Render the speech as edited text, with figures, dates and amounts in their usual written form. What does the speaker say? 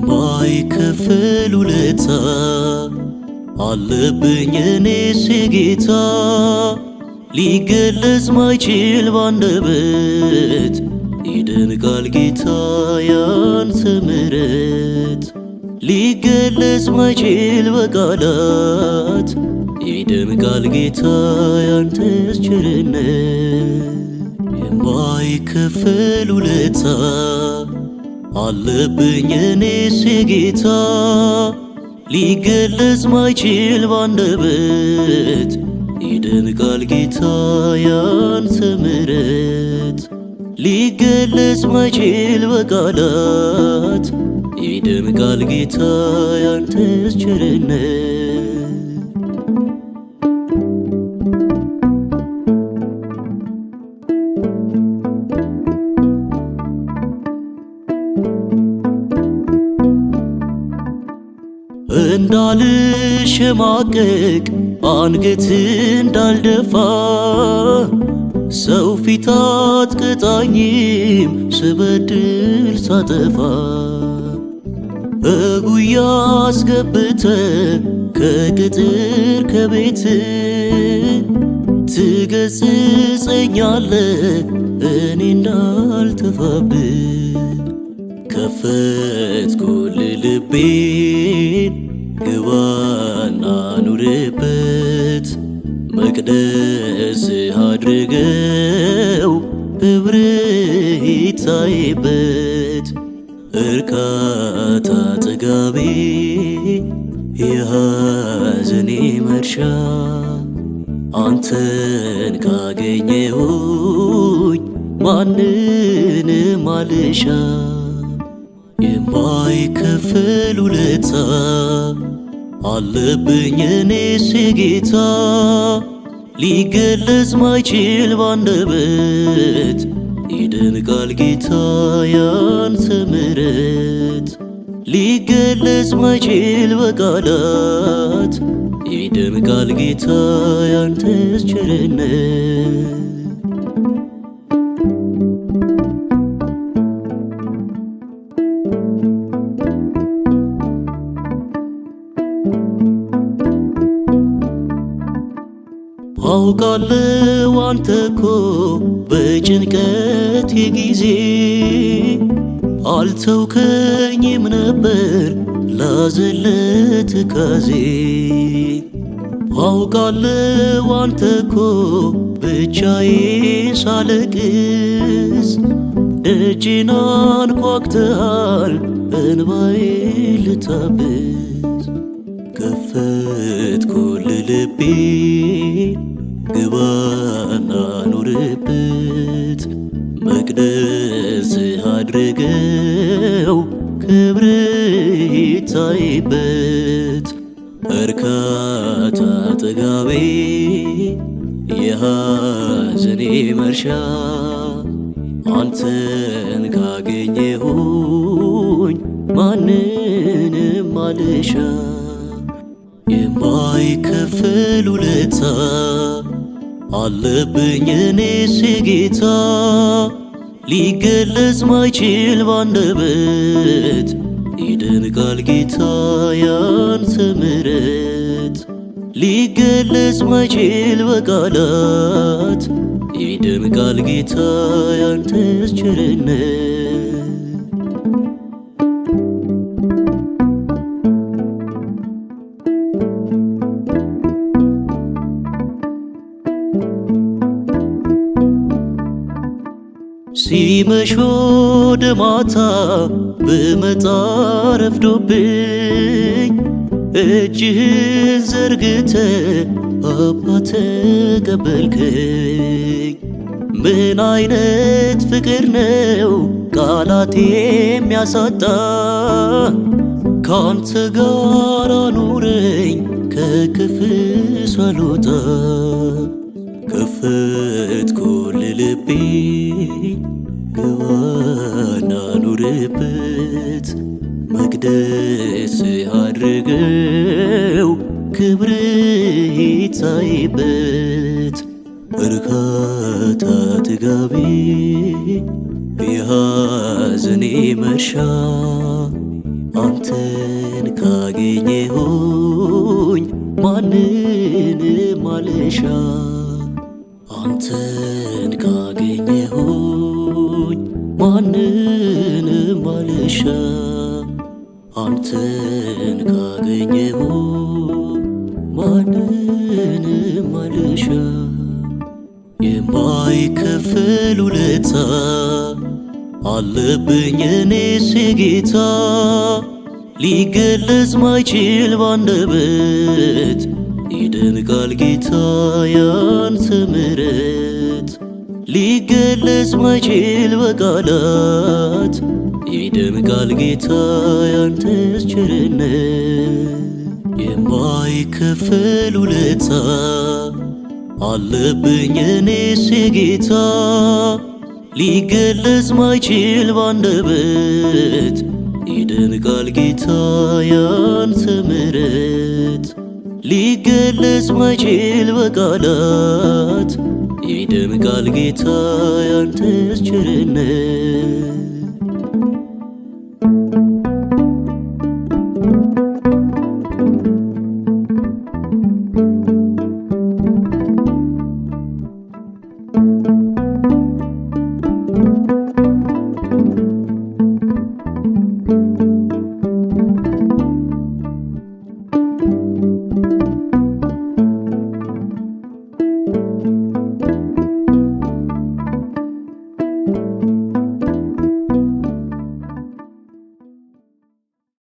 የማይከፈል ውለታ አለብኝ እኔስ የጌታ ሊገለጽ ማይችል ባንደበት ይደንቃል ጌታ ያንተ ምሕረት ሊገለጽ ማይችል በቃላት ይደንቃል ጌታ ያንተስ ቸርነት የማይከፈል ውለታ አለብኝ እኔስ የጌታ ሊገለጽ ማይችል ባንደበት ይደንቃል ጌታ ያንተ ምሕረት ሊገለጽ ማይችል በቃላት ይደንቃል ጌታ ያንተስ ቸርነት እንዳልሸማቀቅ አንገት እንዳልደፋ ሰው ፊት አትቅጣኝም ስበድል ሳጠፋ በጉያ አስገብተ ከቅጥር ከቤት ትገስጸኛለ እኔ እንዳልተፋብህ ከፈትኩልህ ልቤን ግባና ኑርበት መቅደስ አድርገው ክብርህ ይታይበት እርካታ ጥጋቤ የሐዘኔ መርሻ አንተን ካገኘሁኝ ማንንም አልሻ የማይከፈል ውለታ አለብኝ እኔስ የጌታ ሊገለጽ ማይችል ባንደበት ይደንቃል ጌታ ያንተ ምሕረት ሊገለጽ ማይችል በቃላት ይደንቃል ጌታ ያንተስ ቸርነት አውቃለሁ አንተ እኮ በጭንቀቴ ጊዜ አልተውከኝም ነበር ላዘን ለትካዜ አውቃለሁ አንተ እኮ ብቻዬን ሳለቅስ ደጄን አንኳኩተሃል እንባዬን ልታብስ ከፈትኩልህ ልቤን ግባና ኑርበት መቅደስ አድርገው ክብርህ ይታይበት እርካታ ጥጋቤ የሐዘኔ መርሻ አንተን ካገኘሁኝ ማንንም አልሻ የማይከፈል ውለታ አለብኝ እኔስ የጌታ ሊገለጽ ማይችል ባንደበት ይደንቃል ጌታ ያንተ ምሕረት ሊገለጽ ማይችል በቃላት ይደንቃል ጌታ ያንተስ ቸርነት ሲመሽ ወደ ማታ ብመጣ ረፍዶብኝ እጅህን ዘርግተ አባተ ተቀበልከኝ ምን አይነት ፍቅር ነው ቃላት የሚያሳጣ ካንተ ጋር አኑረኝ ከክፍል ሳልወጣ ከፈትኩልህ ልቤን ግባና ኑርበት መቅደስ አድርገው ክብርህ ይታይበት እርካታ ጥጋቤ የሐዘኔ መርሻ አንተን ካገኘሁኝ ማንንም አልሻ አንተን ካገኘሁኝ ማንንም አልሻ አንተን ካገኘሁኝ ማንንም አልሻ የማይከፈል ውለታ አለብኝ እኔስ የጌታ ሊገለጽ ማይችል ባንደበት ይደንቃል ጌታ ያንተ ምሕረት ሊገለጽ ማይችል በቃላት ይደንቃል ጌታ ያንተስ ቸርነት የማይከፈል ውለታ አለብኝ እኔስ የጌታ ሊገለጽ ማይችል ባንደበት ይደንቃል ጌታ ያንተ ምሕረት ሊገለጽ ማይችል በቃላት ይደንቃል ጌታ ያንተስ ቸርነት